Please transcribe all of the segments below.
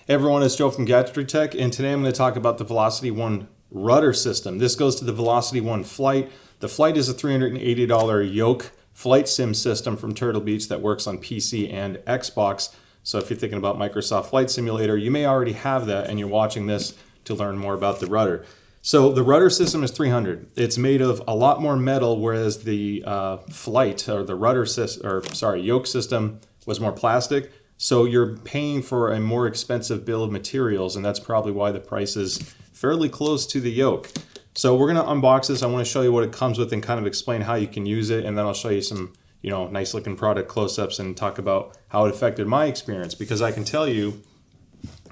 Hey everyone, it's Joe from Gadgetry Tech, and today I'm going to talk about the VelocityOne Rudder system. This goes to the VelocityOne Flight. The Flight is a $380 yoke flight sim system from Turtle Beach that works on PC and Xbox. So if you're thinking about Microsoft Flight Simulator, you may already have that and you're watching this to learn more about the rudder. So the rudder system is $300. It's made of a lot more metal, whereas the Flight or the yoke system was more plastic. So you're paying for a more expensive bill of materials, and that's probably why the price is fairly close to the yoke. So we're going to unbox this. I want to show you what it comes with and kind of explain how you can use it, and then I'll show you some, nice looking product close-ups and talk about how it affected my experience. Because I can tell you,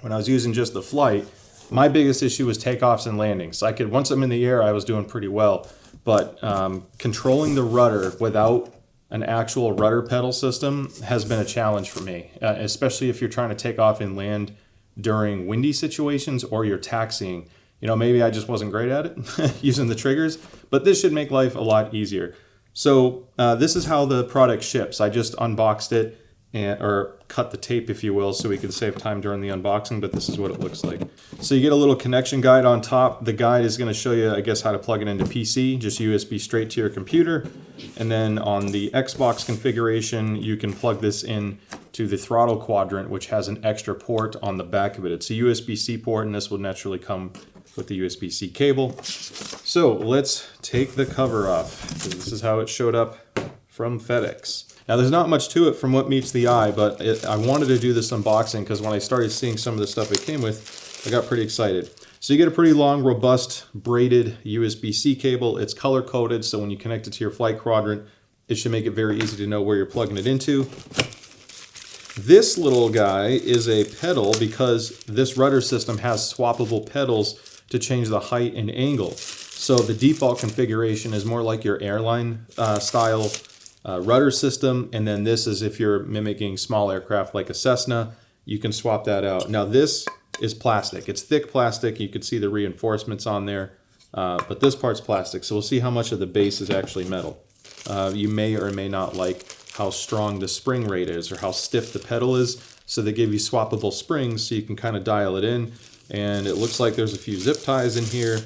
when I was using just the Flight, my biggest issue was takeoffs and landings. Once I'm in the air, I was doing pretty well, but controlling the rudder without an actual rudder pedal system has been a challenge for me, especially if you're trying to take off and land during windy situations or you're taxiing. Maybe I just wasn't great at it using the triggers, but this should make life a lot easier. So this is how the product ships. I just unboxed it or cut the tape, if you will, so we can save time during the unboxing, but this is what it looks like. So you get a little connection guide on top. The guide is going to show you, I guess, how to plug it into PC, just USB straight to your computer. And then on the Xbox configuration, you can plug this in to the throttle quadrant, which has an extra port on the back of it. It's a USB-C port, and this will naturally come with the USB-C cable. So let's take the cover off. This is how it showed up from FedEx. Now there's not much to it from what meets the eye, but I wanted to do this unboxing because when I started seeing some of the stuff it came with, I got pretty excited. So you get a pretty long, robust, braided USB-C cable. It's color-coded, so when you connect it to your flight quadrant, it should make it very easy to know where you're plugging it into. This little guy is a pedal because this rudder system has swappable pedals to change the height and angle. So the default configuration is more like your airline style rudder system, and then this is if you're mimicking small aircraft like a Cessna, you can swap that out. Now this is plastic. It's thick plastic. You can see the reinforcements on there, but this part's plastic. So we'll see how much of the base is actually metal. You may or may not like how strong the spring rate is or how stiff the pedal is. So they give you swappable springs so you can kind of dial it in. And it looks like there's a few zip ties in here.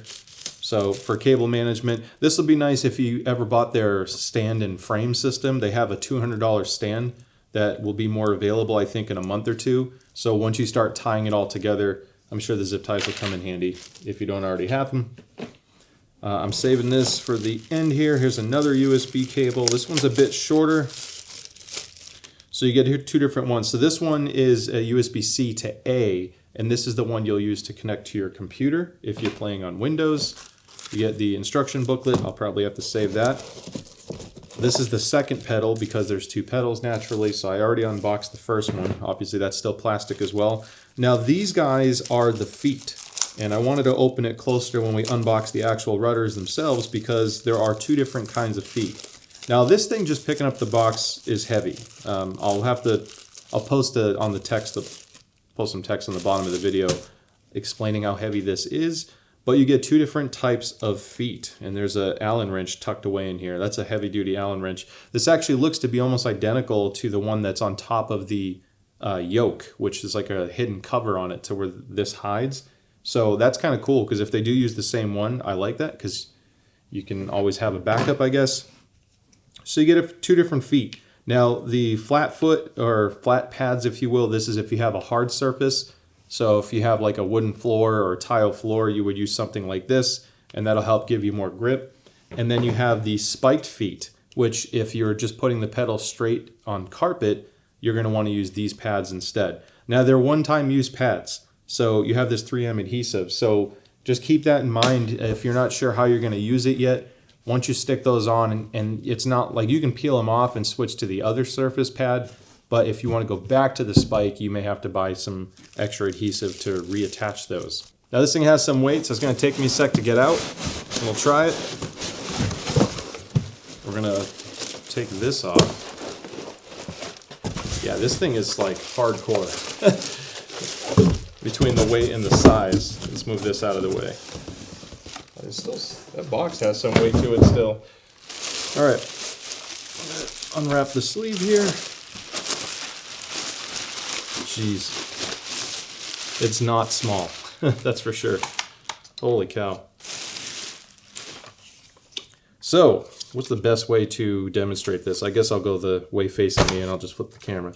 So for cable management, this will be nice if you ever bought their stand and frame system. They have a $200 stand that will be more available, I think, in a month or two. So once you start tying it all together, I'm sure the zip ties will come in handy if you don't already have them. I'm saving this for the end here. Here's another USB cable. This one's a bit shorter. So you get here two different ones. So this one is a USB-C to A, and this is the one you'll use to connect to your computer if you're playing on Windows. You get the instruction booklet. I'll probably have to save that. This is the second pedal because there's two pedals naturally, so I already unboxed the first one. Obviously that's still plastic as well. Now these guys are the feet, and I wanted to open it closer when we unbox the actual rudders themselves because there are two different kinds of feet. Now this thing just picking up the box is heavy. I'll post it on the text, post some text on the bottom of the video explaining how heavy this is. But you get two different types of feet, and there's an Allen wrench tucked away in here. That's a heavy-duty Allen wrench. This actually looks to be almost identical to the one that's on top of the yoke, which is like a hidden cover on it to where this hides. So that's kind of cool, because if they do use the same one, I like that, because you can always have a backup, I guess. So you get two different feet. Now, the flat foot, or flat pads, if you will, this is if you have a hard surface. So if you have like a wooden floor or a tile floor, you would use something like this, and that'll help give you more grip. And then you have the spiked feet, which if you're just putting the pedal straight on carpet, you're going to want to use these pads instead. Now they're one-time use pads, so you have this 3M adhesive. So just keep that in mind if you're not sure how you're going to use it yet. Once you stick those on, and it's not like you can peel them off and switch to the other surface pad, but if you want to go back to the spike, you may have to buy some extra adhesive to reattach those. Now this thing has some weight, so it's going to take me a sec to get out, and we'll try it. We're going to take this off. Yeah, this thing is like hardcore. Between the weight and the size. Let's move this out of the way. That box has some weight to it still. All right, unwrap the sleeve here. Jeez. It's not small, that's for sure. Holy cow. So, what's the best way to demonstrate this? I guess I'll go the way facing me and I'll just flip the camera.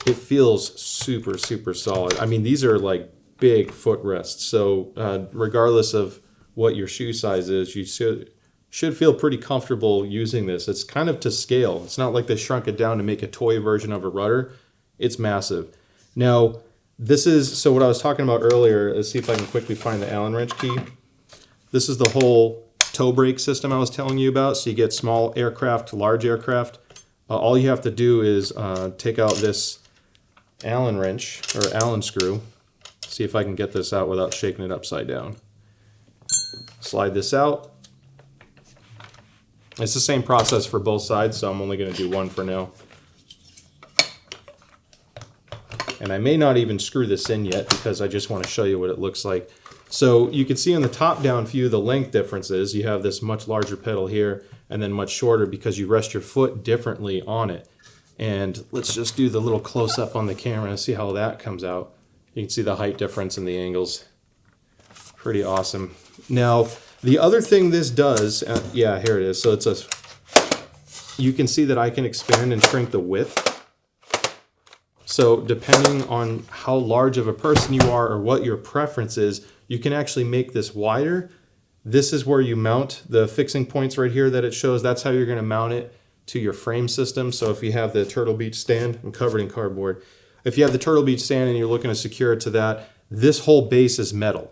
It feels super, super solid. I mean, these are like big footrests. So regardless of what your shoe size is, you should feel pretty comfortable using this. It's kind of to scale. It's not like they shrunk it down to make a toy version of a rudder. It's massive. Now, so what I was talking about earlier, let's see if I can quickly find the Allen wrench key. This is the whole toe brake system I was telling you about. So you get small aircraft to large aircraft. All you have to do is take out this Allen wrench, or Allen screw. See if I can get this out without shaking it upside down. Slide this out. It's the same process for both sides, so I'm only going to do one for now. And I may not even screw this in yet because I just want to show you what it looks like. So you can see on the top-down view the length differences. You have this much larger pedal here and then much shorter because you rest your foot differently on it. And let's just do the little close-up on the camera and see how that comes out. You can see the height difference and the angles. Pretty awesome. Now, the other thing this does, yeah, here it is. So you can see that I can expand and shrink the width. So depending on how large of a person you are or what your preference is, you can actually make this wider. This is where you mount the fixing points right here that it shows. That's how you're going to mount it to your frame system. So if you have the Turtle Beach stand, I'm covered in cardboard. If you have the Turtle Beach stand and you're looking to secure it to that, this whole base is metal,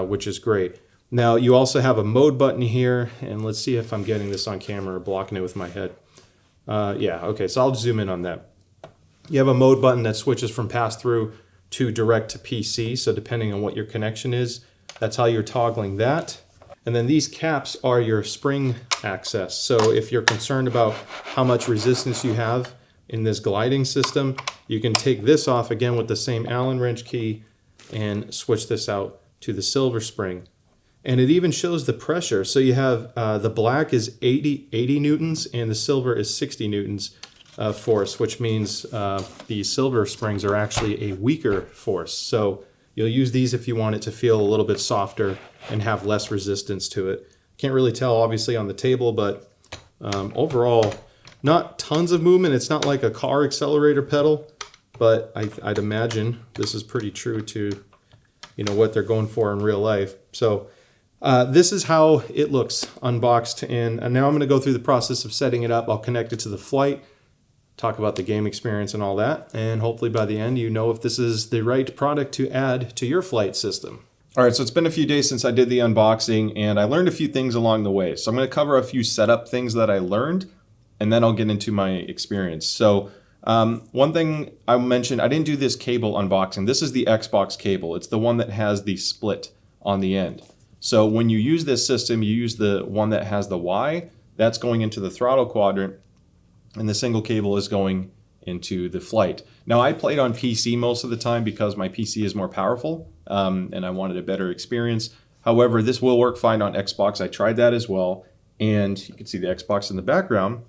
which is great. Now you also have a mode button here, and let's see if I'm getting this on camera or blocking it with my head. Yeah, okay, so I'll zoom in on that. You have a mode button that switches from pass-through to direct to PC, so depending on what your connection is, that's how you're toggling that. And then these caps are your spring access. So if you're concerned about how much resistance you have in this gliding system, you can take this off again with the same Allen wrench key and switch this out to the silver spring. And it even shows the pressure. So you have the black is 80 newtons and the silver is 60 newtons force, which means the silver springs are actually a weaker force. So you'll use these if you want it to feel a little bit softer and have less resistance to it. Can't really tell obviously on the table, but overall, not tons of movement. It's not like a car accelerator pedal, but I'd imagine this is pretty true to what they're going for in real life. So this is how it looks unboxed, and now I'm going to go through the process of setting it up. I'll connect it to the Flight, talk about the game experience and all that, and hopefully by the end you know if this is the right product to add to your flight system. All right, so it's been a few days since I did the unboxing, and I learned a few things along the way. So I'm going to cover a few setup things that I learned, and then I'll get into my experience. So one thing I mentioned, I didn't do this cable unboxing. This is the Xbox cable. It's the one that has the split on the end. So when you use this system, you use the one that has the Y. That's going into the throttle quadrant, and the single cable is going into the Flight. Now I played on PC most of the time because my PC is more powerful and I wanted a better experience. However, this will work fine on Xbox. I tried that as well, and you can see the Xbox in the background.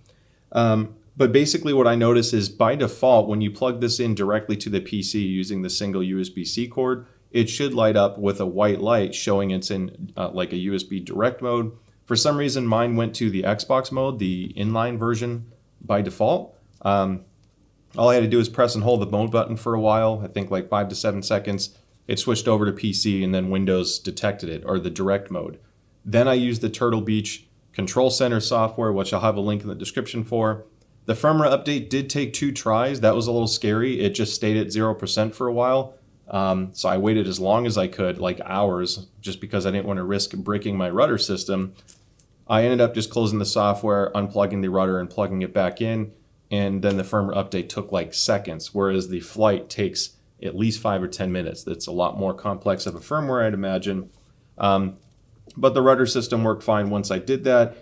But basically what I noticed is by default, when you plug this in directly to the PC using the single USB-C cord, it should light up with a white light showing it's in like a USB direct mode. For some reason, mine went to the Xbox mode, the inline version by default. All I had to do is press and hold the mode button for a while, I think like 5 to 7 seconds. It switched over to PC and then Windows detected it, or the direct mode. Then I used the Turtle Beach Control Center software, which I'll have a link in the description for. The firmware update did take 2 tries. That was a little scary. It just stayed at 0% for a while. So I waited as long as I could, like hours, just because I didn't want to risk breaking my rudder system. I ended up just closing the software, unplugging the rudder and plugging it back in. And then the firmware update took like seconds, whereas the Flight takes at least 5 or 10 minutes. That's a lot more complex of a firmware, I'd imagine. But the rudder system worked fine once I did that.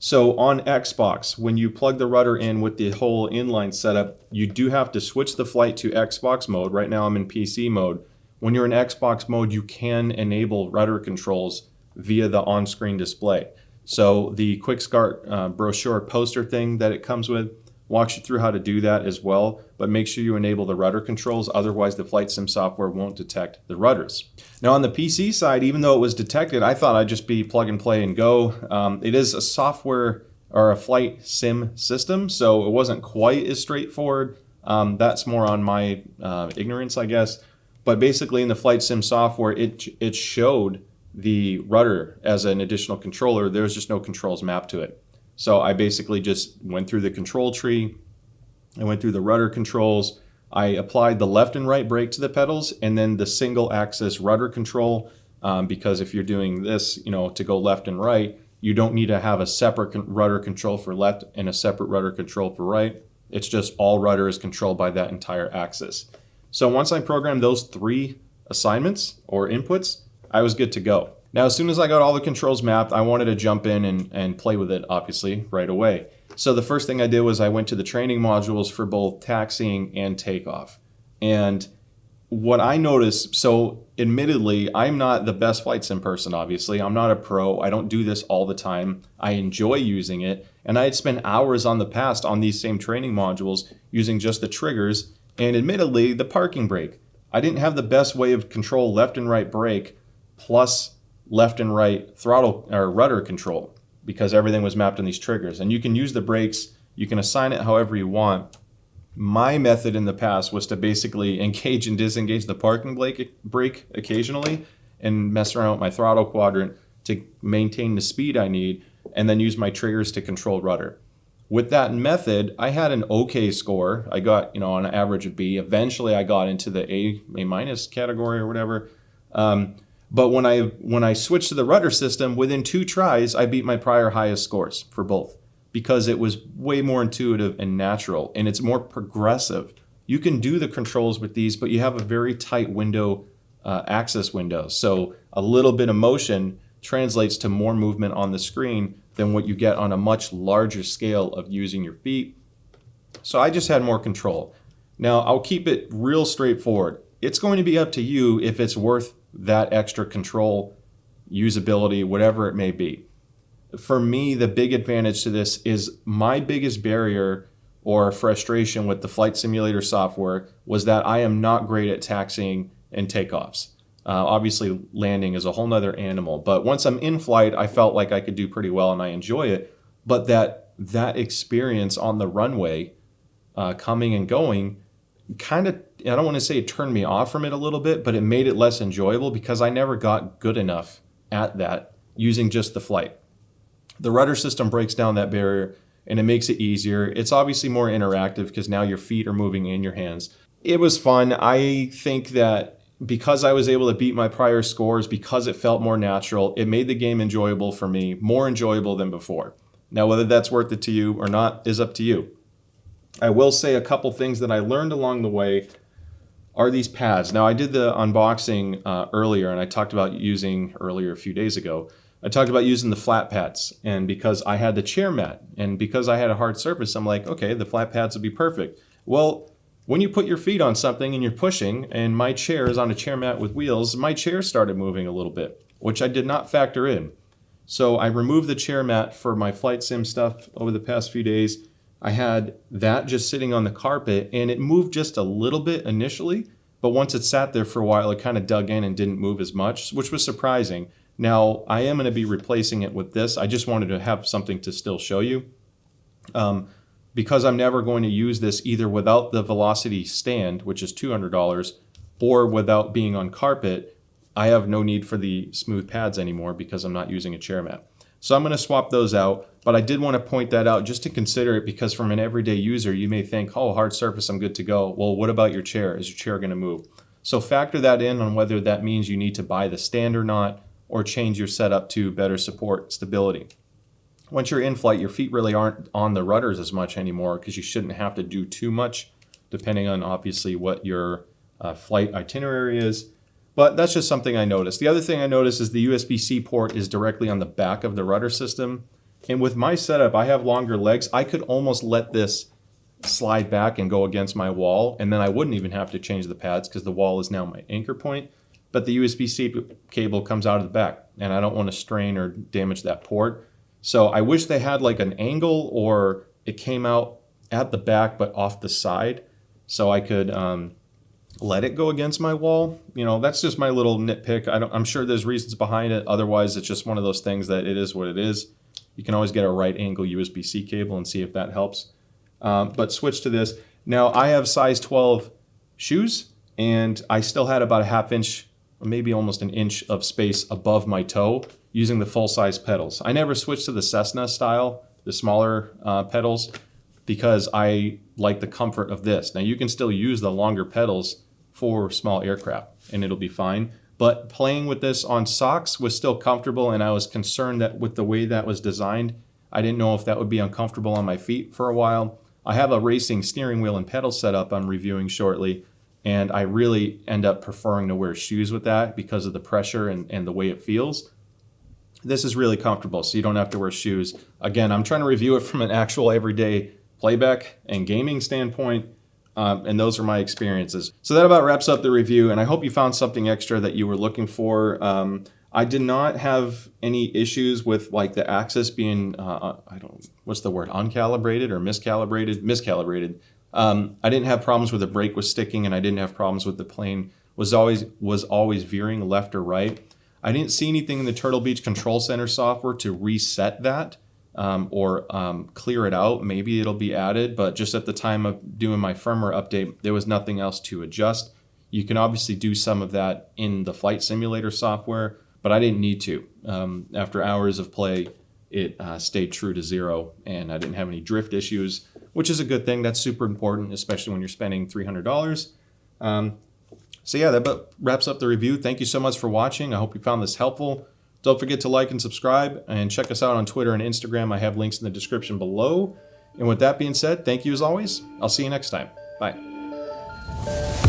So on Xbox, when you plug the rudder in with the whole inline setup, you do have to switch the Flight to Xbox mode. Right now I'm in PC mode. When you're in Xbox mode, you can enable rudder controls via the on-screen display. So the quick start brochure poster thing that it comes with, walks you through how to do that as well, but make sure you enable the rudder controls, otherwise the flight sim software won't detect the rudders. Now on the PC side, even though it was detected, I thought I'd just be plug and play and go. It is a software or a flight sim system, so it wasn't quite as straightforward. That's more on my ignorance, I guess. But basically in the flight sim software, it showed the rudder as an additional controller. There's just no controls mapped to it. So I basically just went through the control tree. I went through the rudder controls. I applied the left and right brake to the pedals, and then the single axis rudder control, because if you're doing this, to go left and right, you don't need to have a separate rudder control for left and a separate rudder control for right. It's just all rudder is controlled by that entire axis. So once I programmed those 3 assignments or inputs, I was good to go. Now, as soon as I got all the controls mapped, I wanted to jump in and play with it, obviously, right away. So the first thing I did was I went to the training modules for both taxiing and takeoff. And what I noticed, so admittedly, I'm not the best flight sim person, obviously. I'm not a pro. I don't do this all the time. I enjoy using it. And I had spent hours on the past on these same training modules using just the triggers and admittedly the parking brake. I didn't have the best way of control left and right brake plus left and right throttle or rudder control because everything was mapped on these triggers. And you can use the brakes, you can assign it however you want. My method in the past was to basically engage and disengage the parking brake occasionally and mess around with my throttle quadrant to maintain the speed I need, and then use my triggers to control rudder. With that method, I had an okay score. I got, on an average of B. Eventually, I got into the A minus category or whatever. But when I switched to the rudder system, within 2 tries, I beat my prior highest scores for both, because it was way more intuitive and natural, and it's more progressive. You can do the controls with these, but you have a very tight window, access window. So a little bit of motion translates to more movement on the screen than what you get on a much larger scale of using your feet. So I just had more control. Now I'll keep it real straightforward. It's going to be up to you if it's worth that extra control, usability, whatever it may be. For me, the big advantage to this is my biggest barrier or frustration with the flight simulator software was that I am not great at taxiing and takeoffs. Obviously, landing is a whole nother animal, but once I'm in flight, I felt like I could do pretty well and I enjoy it. But that experience on the runway, coming and going, kind of, I don't want to say it turned me off from it a little bit, but it made it less enjoyable because I never got good enough at that using just the flight. The rudder system breaks down that barrier and it makes it easier. It's obviously more interactive because now your feet are moving in your hands. It was fun. I think that because I was able to beat my prior scores, because it felt more natural, it made the game enjoyable for me, more enjoyable than before. Now, whether that's worth it to you or not is up to you. I will say a couple things that I learned along the way are these pads. Now, I did the unboxing earlier, and I talked about using earlier a few days ago. I talked about using the flat pads, and because I had the chair mat, and because I had a hard surface, I'm like, okay, the flat pads would be perfect. Well, when you put your feet on something and you're pushing, and my chair is on a chair mat with wheels, my chair started moving a little bit, which I did not factor in. So I removed the chair mat for my flight sim stuff over the past few days. I had that just sitting on the carpet, and it moved just a little bit initially, but once it sat there for a while, it kind of dug in and didn't move as much, which was surprising. Now, I am going to be replacing it with this. I just wanted to have something to still show you. Because I'm never going to use this either without the Velocity stand, which is $200, or without being on carpet, I have no need for the smooth pads anymore because I'm not using a chair mat. So I'm going to swap those out, but I did want to point that out just to consider it because from an everyday user, you may think, oh, hard surface, I'm good to go. Well, what about your chair? Is your chair going to move? So factor that in on whether that means you need to buy the stand or not, or change your setup to better support stability. Once you're in flight, your feet really aren't on the rudders as much anymore because you shouldn't have to do too much, depending on obviously what your flight itinerary is. But that's just something I noticed. The other thing I noticed is the USB-C port is directly on the back of the rudder system. And with my setup, I have longer legs. I could almost let this slide back and go against my wall, and then I wouldn't even have to change the pads because the wall is now my anchor point. But the USB-C cable comes out of the back, and I don't want to strain or damage that port. So I wish they had like an angle or it came out at the back but off the side, so I could let it go against my wall. You know, that's just my little nitpick. I'm sure there's reasons behind it. Otherwise, it's just one of those things that it is what it is. You can always get a right angle USB-C cable and see if that helps. But switch to this. Now, I have size 12 shoes, and I still had about a ½ inch, or maybe almost an inch of space above my toe using the full-size pedals. I never switched to the Cessna style, the smaller pedals, because I like the comfort of this. Now, you can still use the longer pedals for small aircraft, and it'll be fine. But playing with this on socks was still comfortable, and I was concerned that with the way that was designed, I didn't know if that would be uncomfortable on my feet for a while. I have a racing steering wheel and pedal setup I'm reviewing shortly, and I really end up preferring to wear shoes with that because of the pressure and the way it feels. This is really comfortable, so you don't have to wear shoes. Again, I'm trying to review it from an actual everyday playback and gaming standpoint, and those are my experiences. So that about wraps up the review, and I hope you found something extra that you were looking for. I did not have any issues with like the axis being, what's the word, uncalibrated or miscalibrated? Miscalibrated. I didn't have problems with the brake was sticking, and I didn't have problems with the plane was always veering left or right. I didn't see anything in the Turtle Beach Control Center software to reset that or clear it out. Maybe it'll be added, but just at the time of doing my firmware update, there was nothing else to adjust. You can obviously do some of that in the flight simulator software, but I didn't need to. After hours of play, it stayed true to 0, and I didn't have any drift issues, which is a good thing. That's super important, especially when you're spending $300. So yeah, that about wraps up the review. Thank you so much for watching. I hope you found this helpful. Don't forget to like and subscribe, and check us out on Twitter and Instagram. I have links in the description below. And with that being said, thank you as always. I'll see you next time. Bye.